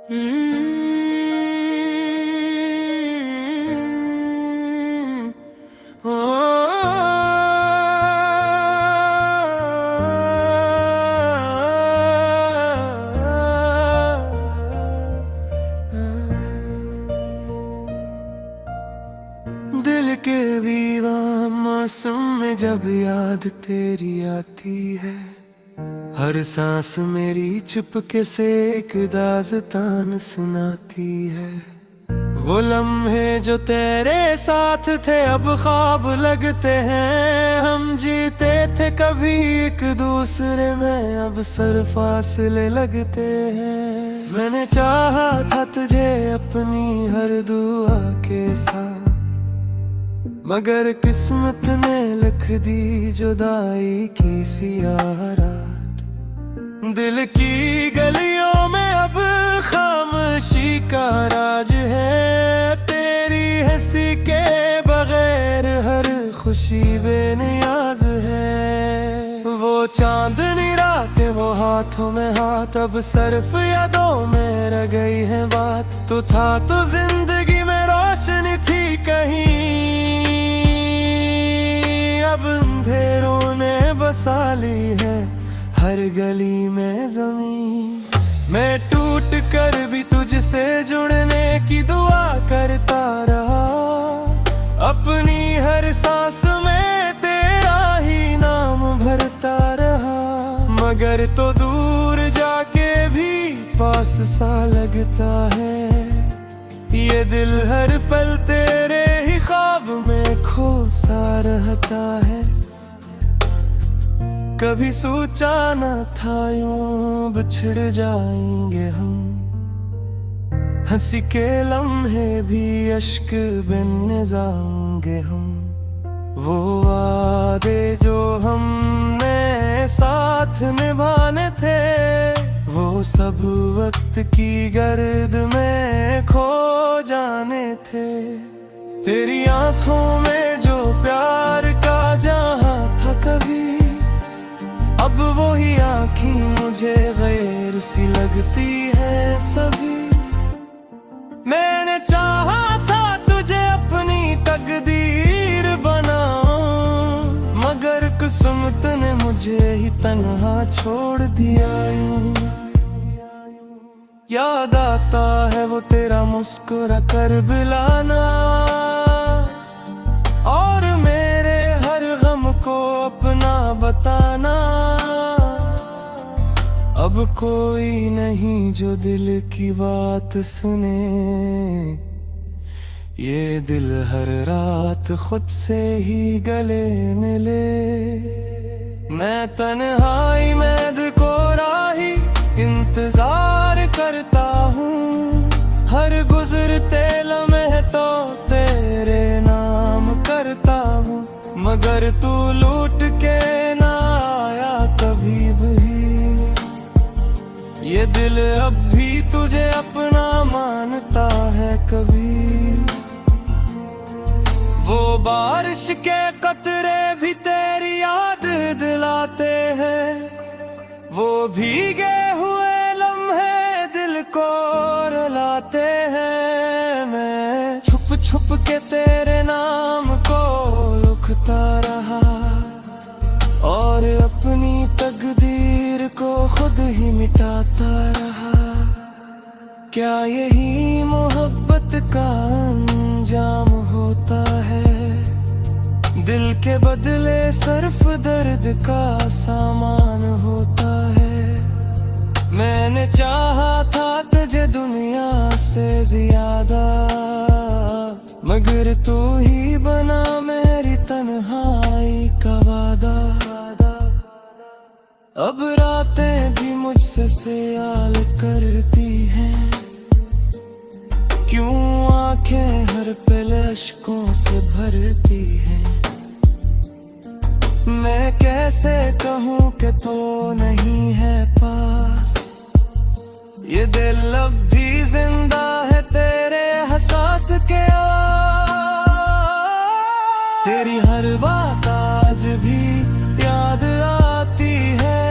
ओ, दिल के बीवा मौसम में जब याद तेरी आती है, हर सांस मेरी चुपके से एक दास्तान सुनाती है। वो लम्हे जो तेरे साथ थे अब ख्वाब लगते हैं, हम जीते थे कभी एक दूसरे में, अब सर फासले लगते हैं। मैंने चाहा था तुझे अपनी हर दुआ के साथ, मगर किस्मत ने लिख दी जुदाई की सियाह रात। दिल की गलियों में अब खामोशी का राज है, तेरी हंसी के बगैर हर खुशी बेनियाज है। वो चांदनी रातें, वो हाथों में हाथ, अब सिर्फ यादों में रह गई है बात। तो था तो जिंदगी में रोशनी थी कहीं, अब अंधेरों ने बसा ली है हर गली में जमीन। मैं टूट कर भी तुझसे जुड़ने की दुआ करता रहा, अपनी हर सांस में तेरा ही नाम भरता रहा। मगर तो दूर जाके भी पास सा लगता है, ये दिल हर पल तेरे ही ख्वाब में खो सा रहता है। कभी सोचा न था यूं बिछड़ जाएंगे हम, हंसी के लम्हे भी अश्क बन जाएंगे हम। वो वादे जो हमने साथ निभाने थे, वो सब वक्त की गर्द में खो जाने थे। तेरी आंखों में जो प्यार का जहां था कभी, अब वही आँखें मुझे गैर सी लगती है सभी। मैंने चाहा था तुझे अपनी तकदीर बनाऊं, मगर किस्मत ने मुझे ही तन्हा छोड़ दिया यूं। याद आता है वो तेरा मुस्कुरा कर बुलाना, और मेरे हर गम को अपना बताना। अब कोई नहीं जो दिल की बात सुने, ये दिल हर रात खुद से ही गले मिले। मैं तन्हाई में को राही इंतजार करता हूँ, हर गुजरते लम्हे तो तेरे नाम करता हूँ। मगर तू लूट के ना आया कभी भी, ये दिल अब भी तुझे अपना मानता है कभी। वो बारिश के कतरे भी तेरी याद दिलाते हैं, वो भीगे हुए लम्हे दिल को रुलाते हैं। मैं छुप छुप के तेरे नाम को लिखता रहा, और अपनी तकदीर को खुद ही मिटाता रहा। क्या यही मोहब्बत का अंजाम होता है, दिल के बदले सिर्फ दर्द का सामान होता है। मैंने चाहा था तुझे दुनिया से ज्यादा, मगर तू ही बना मेरी तन्हाई का वादा। अब रातें भी मुझसे सयाल करती हैं, क्यों आंखें हर पल अश्कों से भरती हैं। मैं कैसे कहूँ कि तो नहीं है पास, ये दिल अब भी जिंदा है तेरे एहसास के। तेरी हर बात आज भी याद आती है,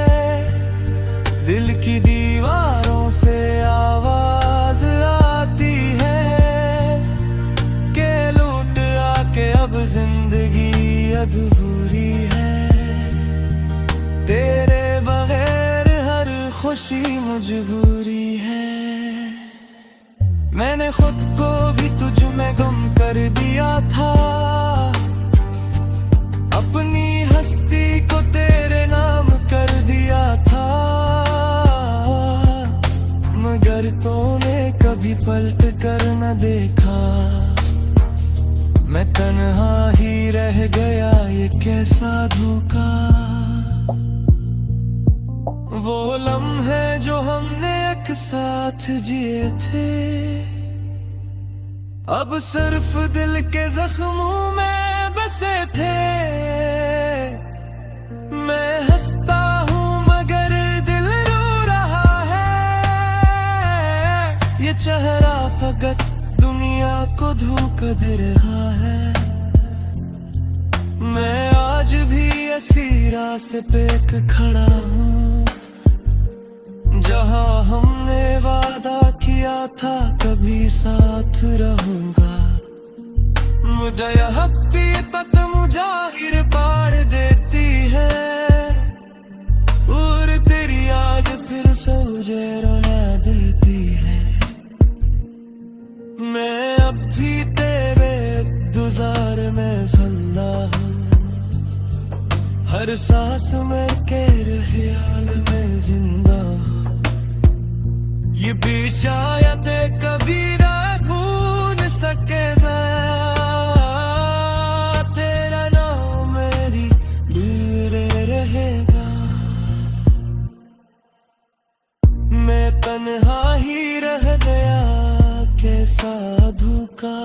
दिल की दीवारों से आवाज खामोशी मजबूरी है। मैंने खुद को भी तुझ में गुम कर दिया था, अपनी हस्ती को तेरे नाम कर दिया था, मगर तूने कभी पलट कर न देखा। मैं तन्हा ही रह गया, ये कैसा धोखा। वो लम्हे जो हमने एक साथ जिए थे, अब सिर्फ दिल के जख्मों में बसे थे। मैं हंसता हूँ मगर दिल रो रहा है, ये चेहरा फकत दुनिया को धोखा दे रहा है। मैं आज भी इसी रास्ते पे खड़ा हूँ, जहाँ हमने वादा किया था कभी साथ रहूंगा। मुझे यह हकीकत मुजाहिर पाड़ देती है, और तेरी आज फिर से मुझे रुला देती है। मैं अब भी तेरे इंतजार में जिंदा हूँ, हर सांस में तेरे ख्याल में जिंदा हूँ। ये भी शायद कभी ना भूल सके मैं, तेरा नाम मेरी दिल रहेगा। मैं तन्हा ही रह गया, कैसा धोखा।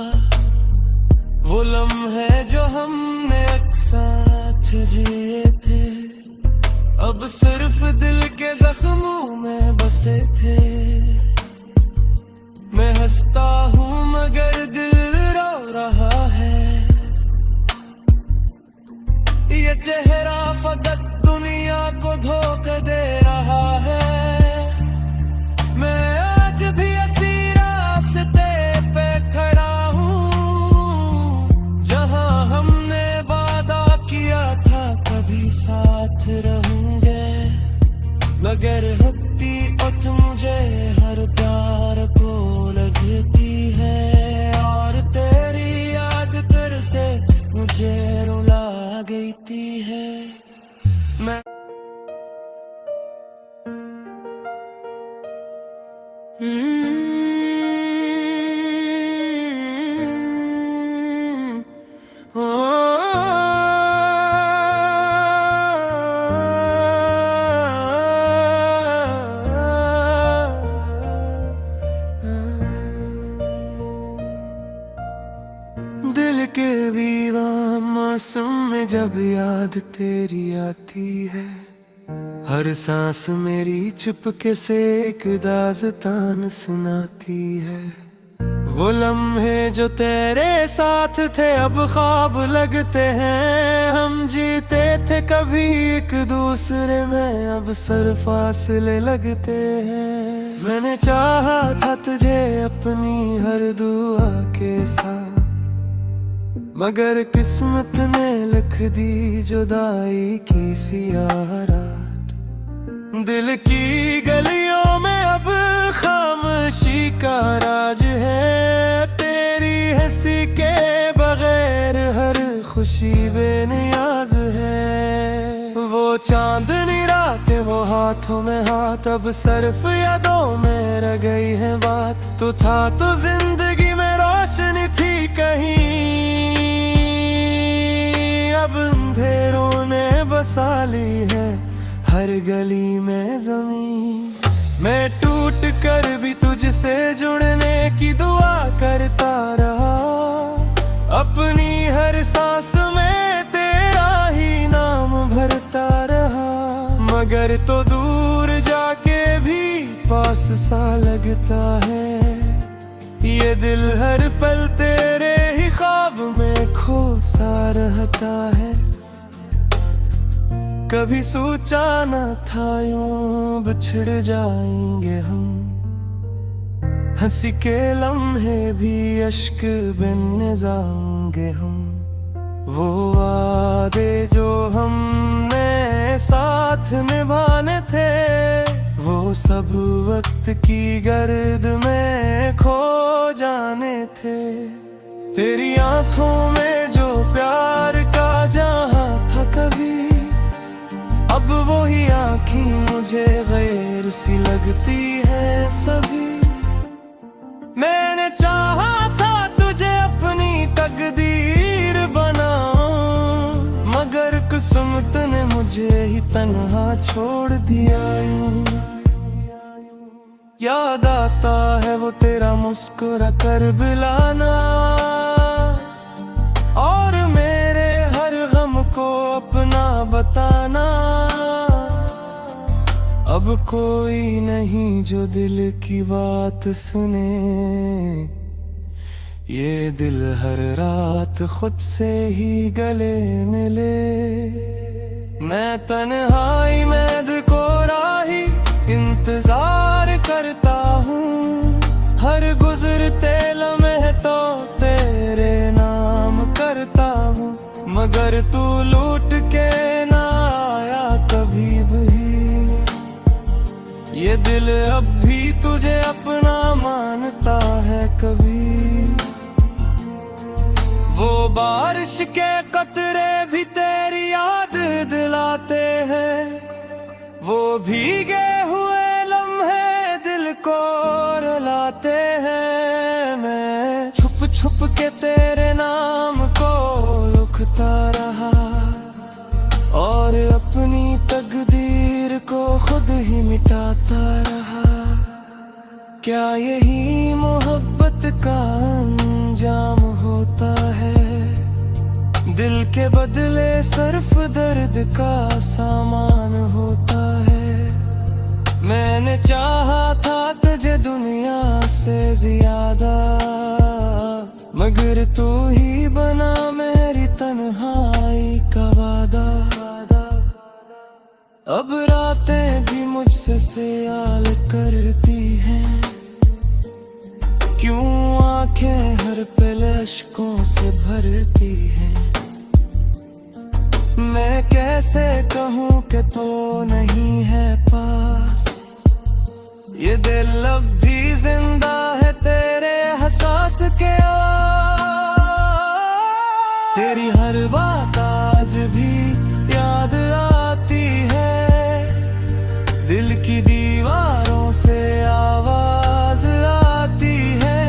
वो लम्हे जो हमने एक साथ जिए थे, अब सिर्फ दिल के जख्मों में बसे थे। मैं हंसता हूँ मगर दिल रो रहा है, ये चेहरा फकत दुनिया को धोखा दे रहा है। मैं आज भी इसी रास्ते पे खड़ा हूँ, जहाँ हमने वादा किया था कभी साथ रहूंगे। मगर हकीकत मुझे हर प्यार को लगती है, और तेरी याद फिर से मुझे रुला गई है। मैं दिल के बीवा मौसम में जब याद तेरी आती है, हर सांस मेरी चुपके से एक दास्तान सुनाती है। वो लम्हे जो तेरे साथ थे अब ख्वाब लगते हैं, हम जीते थे कभी एक दूसरे में, अब सर फासले लगते हैं। मैंने चाहा था तुझे अपनी हर दुआ के साथ, मगर किस्मत ने लिख दी जुदाई की सियाह रात। दिल की गलियों में अब खामोशी का राज है, तेरी हंसी के बगैर हर खुशी बेनियाज है। वो चांदनी रातें वो हाथों में हाथ, अब सिर्फ यादों में रह गई है बात। तू था तो जिंदगी में रोशनी थी कहीं, अब अंधेरों ने बसा ली है हर गली में जमीन। मैं टूट कर भी तुझसे जुड़ने की दुआ करता रहा, अपनी हर सांस में तेरा ही नाम भरता रहा। मगर तो दूर जाके भी पास सा लगता है, ये दिल हर पल तेरे ही ख्वाब में खो सा रहता है। कभी सोचा न था यूं बिछड़ जाएंगे हम, हंसी के लम्हे भी अश्क बन जाएंगे हम। वो वादे जो हमने साथ निभाने थे, वो वो सब वक्त की गर्द में खो जाने थे। तेरी आंखों में जो प्यार का जहां था कभी, अब वही आँखें मुझे गैर सी लगती है सभी। मैंने चाहा था तुझे अपनी तकदीर बनाऊं, मगर किस्मत ने मुझे ही तन्हा छोड़ दिया यूं। याद आता है वो तेरा मुस्कुरा कर बुलाना, और मेरे हर गम को अपना बताना। अब कोई नहीं जो दिल की बात सुने, ये दिल हर रात खुद से ही गले मिले। मैं तन्हाई में को राही इंतजार करता हूँ, हर गुजरते लम्हे तो तेरे नाम करता हूँ। मगर तू लूट के ना आया कभी भी, ये दिल अब भी तुझे अपना मानता है कभी। वो बारिश के कतरे भी तेरी याद दिलाते हैं, वो भीगे हुए लम्हे दिल को रुलाते हैं। मैं छुप छुप के तेरे नाम को लिखता रहा, और अपनी तकदीर को खुद ही मिटाता रहा। क्या यही मोहब्बत का अंजाम होता है? दिल के बदले सिर्फ दर्द का सामान होता है। मैंने चाहा था तुझे दुनिया से ज्यादा, मगर तू ही बना मेरी तन्हाई का वादा। अब रातें भी मुझसे सयाल करती हैं, क्यों आंखें हर पल अश्कों से भरती हैं। मैं कैसे कहूँ कि तो नहीं है पास, ये दिल अब भी जिंदा है तेरे एहसास के तेरी हर बात आज भी याद आती है, दिल की दीवारों से आवाज आती है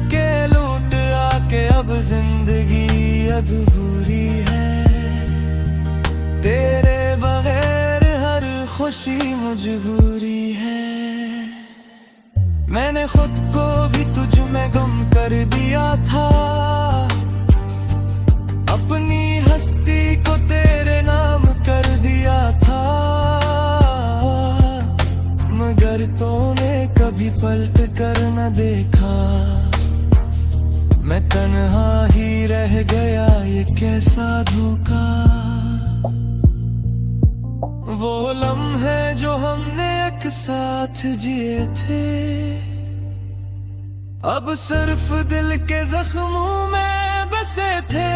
कि लूट आके अब जिंदगी अधूरी है। तेरे बगैर हर खुशी मजबूरी है। मैंने खुद को भी तुझ में गम कर दिया था, अपनी हस्ती को तेरे नाम कर दिया था। मगर तूने कभी पलट कर न देखा, मैं तन्हा ही रह गया, ये कैसा धोखा। वो लम्हे जो हमने एक साथ जिए थे, अब सिर्फ दिल के जख्मों में बसे थे।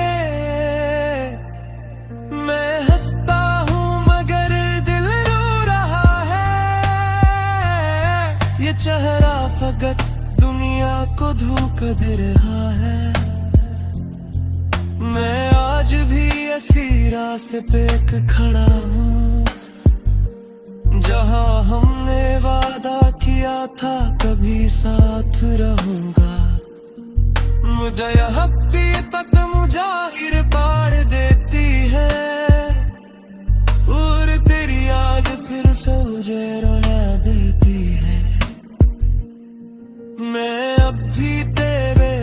मैं हंसता हूँ मगर दिल रो रहा है, ये चेहरा फकत दुनिया को धोखा दे रहा है। मैं आज भी ऐसी रास्ते पे खड़ा हूँ, जहाँ हमने वादा किया था कभी साथ रहूंगा। मुझे यह हकीकत मुजाहिर पाड़ देती है, और तेरी याद फिर से मुझे रुला देती है। मैं अब भी तेरे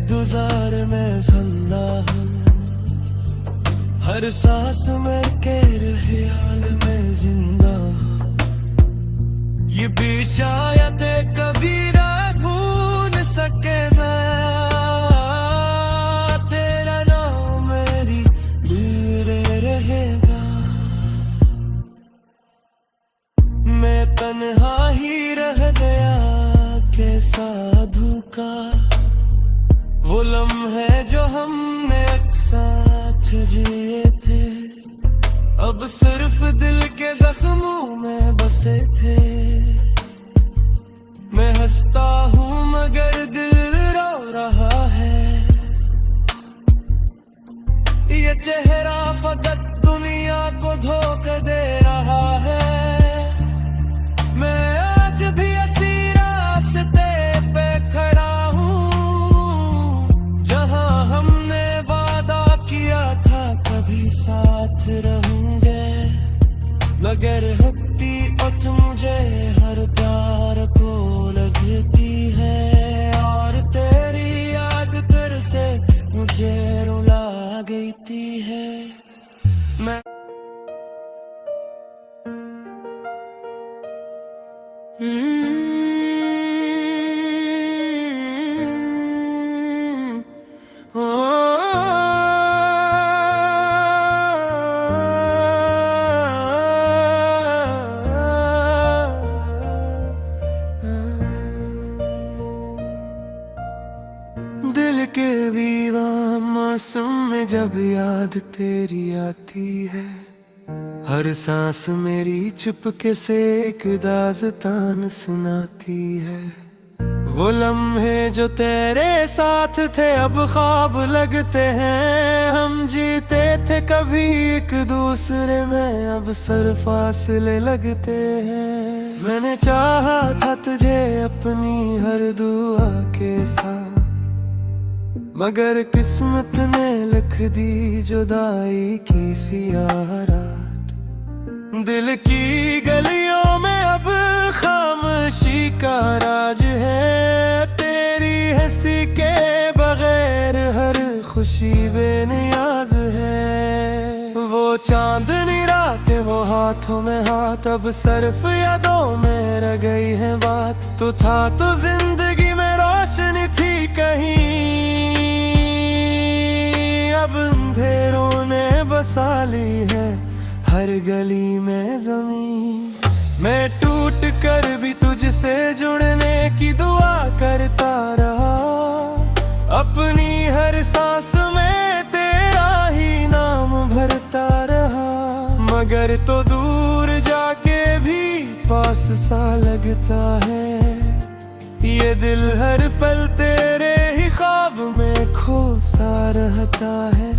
गुजार में जिंदा हूँ, हर सांस में तेरे ख्याल में जिंदा हूँ। ये भी शायद कभी ना भूल सके मैं, तेरा नाम मेरी दिल रहेगा। मैं तन्हा ही रह गया कैसा धोखा। वो लम्हे जो हमने एक साथ जिए थे, अब सिर्फ दिल के जख्मों में बस से थे। मैं हंसता हूँ मगर दिल रो रहा है। ये चेहरा फकत दुनिया को धोखा दे रहा है। मैं आज भी इसी रास्ते पे खड़ा हूँ जहाँ हमने वादा किया था कभी साथ रहूंगे। मगर हकती और मुझे हर प्यार को लगती है और तेरी याद फिर से मुझे रुला गई है। मैं दिल के वीरान मौसम में जब याद तेरी आती है, हर सांस मेरी चुपके से एक दास्तान सुनाती है। वो लम्हे जो तेरे साथ थे अब ख्वाब लगते हैं। हम जीते थे कभी एक दूसरे में, अब सर फासले लगते हैं। मैंने चाहा था तुझे अपनी हर दुआ के साथ, मगर किस्मत ने लिख दी जुदाई की सियाह रात। दिल की गलियों में अब खामोशी का राज है। तेरी हंसी के बगैर हर खुशी बेनियाज है। वो चांदनी रातें वो हाथों में हाथ, अब सिर्फ यादों में रह गई है बात। तू था तो जिंदगी में रोशनी थी कहीं, अब अंधेरों ने बसा ली है हर गली में ज़मीन। मैं टूट कर भी तुझसे जुड़ने की दुआ करता रहा। अपनी हर सांस में तेरा ही नाम भरता रहा। मगर तो दूर जाके भी पास सा लगता है। ये दिल हर पल तेरे ही ख्वाब में खो सा रहता है।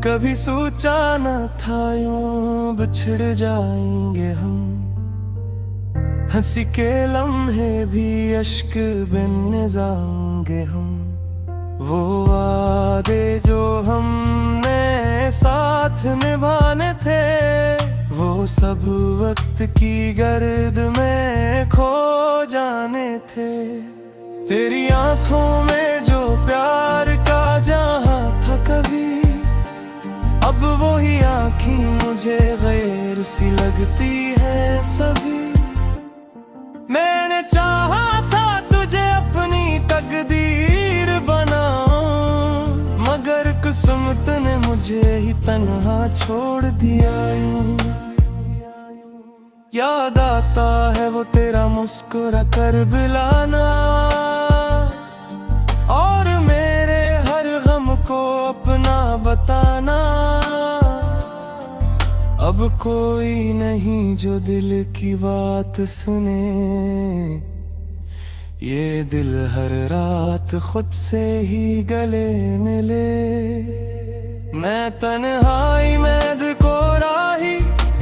कभी सोचा न था यूं बिछड़ जाएंगे हम, हंसी के लम्हे भी अश्क बिन जाएंगे हम। वो वादे जो हमने साथ निभाने थे, वो सब वक्त की गर्द में खो जाने थे। तेरी आंखों में जो प्यार का जहां था कभी, अब वही आँखें मुझे गैर सी लगती है सभी। मैंने चाहा था तुझे अपनी तकदीर बनाऊं, मगर किस्मत ने मुझे ही तन्हा छोड़ दिया यूं। याद आता है वो तेरा मुस्कुरा कर बुलाना, और मेरे हर गम को अपना बताना। अब कोई नहीं जो दिल की बात सुने, ये दिल हर रात खुद से ही गले मिले। मैं तन्हाई में दिल को राही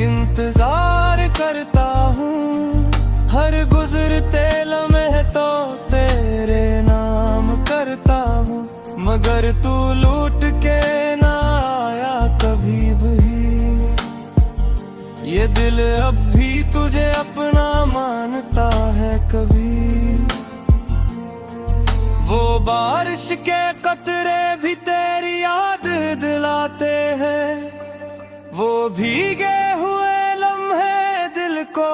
इंतजार करता हूँ, हर गुजरते लम्हे तो तेरे नाम करता हूँ। मगर तू लूट के ना आया कभी भी, ये दिल अब भी तुझे अपना मानता है कभी। वो बारिश के कतरे भी तेरी याद दिलाते हैं, वो भीगे हुए लम्हे दिल को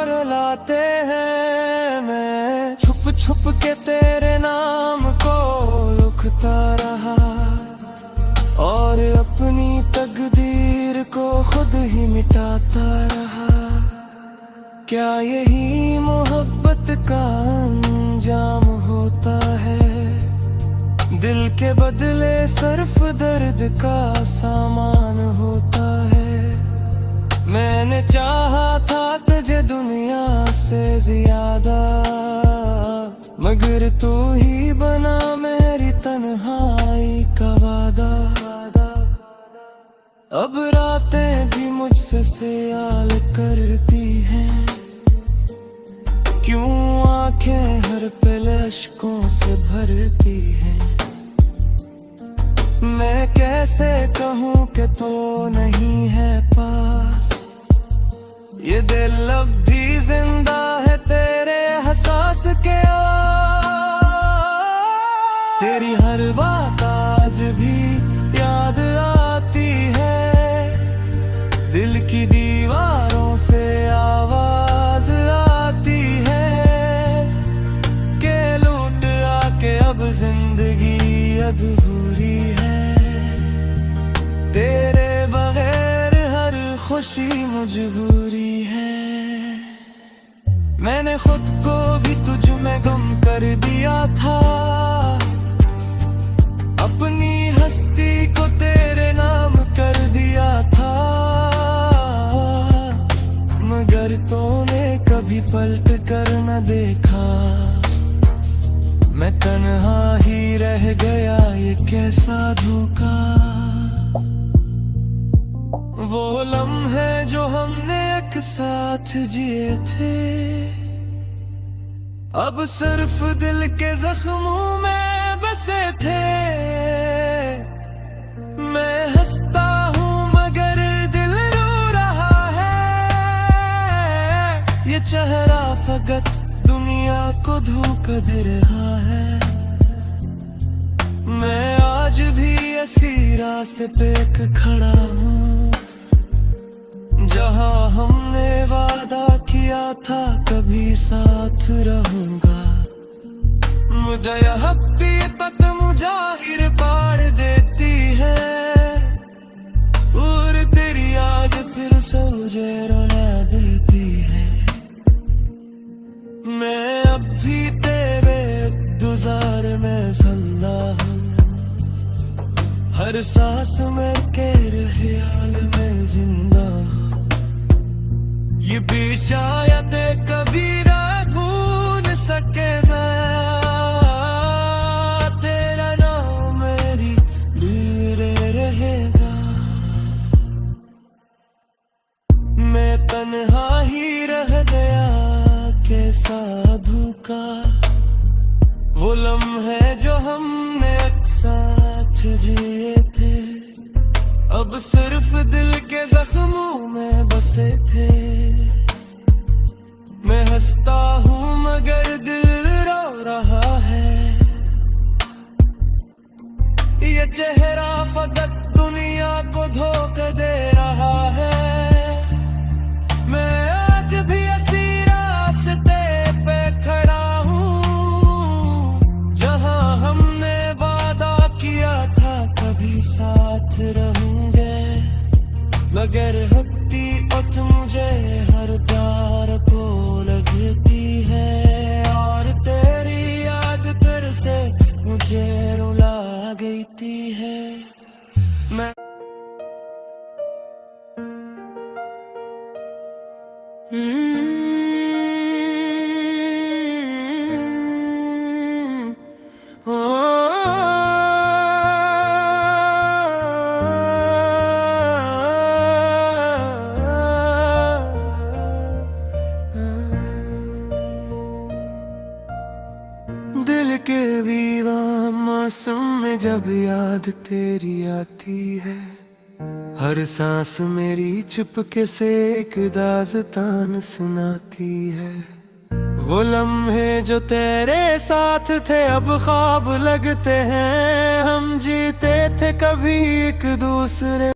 रुलाते हैं। मैं छुप छुप के तेरे नाम को लिखता रहा, और अपनी तकदीर को खुद ही मिटाता रहा। क्या यही मोहब्बत का अंजाम होता है? दिल के बदले सिर्फ दर्द का सामान होता है। मैंने चाहा से ज्यादा, मगर तू ही बना मेरी तन्हाई का वादा। अब रातें भी मुझसे सयाल करती हैं, क्यों आंखें हर पल अश्कों से भरती हैं। मैं कैसे कहूँ कि तो नहीं है पास, ये दिल अब भी जिंदा है तेरे एहसास के तेरी हर बात आज भी याद आती है, दिल की दीवारों से आवाज आती है कि लौट आके अब जिंदगी अधूरी है। तेरे बगैर हर खुशी मजबूरी है। मैंने खुद को भी तुझ में गुम कर दिया था, अपनी हस्ती को तेरे नाम कर दिया था, मगर तूने कभी पलट कर न देखा। मैं तन्हा ही रह गया, ये कैसा धोखा। वो लम्हे जो हमने एक साथ जिए थे, अब सिर्फ दिल के जख्मों में बसे थे। मैं हंसता हूँ मगर दिल रो रहा है, ये चेहरा फकत दुनिया को धोखा दे रहा है। मैं आज भी ऐसी रास्ते पे खड़ा हूँ, जहाँ हमने वादा किया था कभी साथ रहूंगा। मुझे यह हकीकत मुजाहिर पाड़ देती है, और तेरी आज फिर से मुझे रुला देती है। मैं अब भी तेरे गुजार में जिंदा हूँ, हर सांस में तेरे ख्याल में जिंदा हूँ। ये भी शायद कभी ना भूल सके मैं, तेरा नाम मेरी दिल रहेगा। मैं तन्हा ही रह गया, कैसा धोखा। वो लम्हे जो हमने एक साथ जिए थे, अब सिर्फ दिल के जख्मों में बसे थे। मैं हंसता हूँ मगर दिल रो रहा है, ये चेहरा फकत दुनिया को धोखा दे रहा है। मैं आज भी ऐसी रास्ते पे खड़ा हूँ, जहाँ हमने वादा किया था कभी साथ रहूंगे, मगर हकती और मुझे हर प्यार को लगती है, और तेरी याद फिर से मुझे रुला गई है। मैं दिल के बीवा मौसम में जब याद तेरी आती है, हर सांस मेरी चुपके से एक दास्तान सुनाती है। वो लम्हे जो तेरे साथ थे अब ख्वाब लगते हैं, हम जीते थे कभी एक दूसरे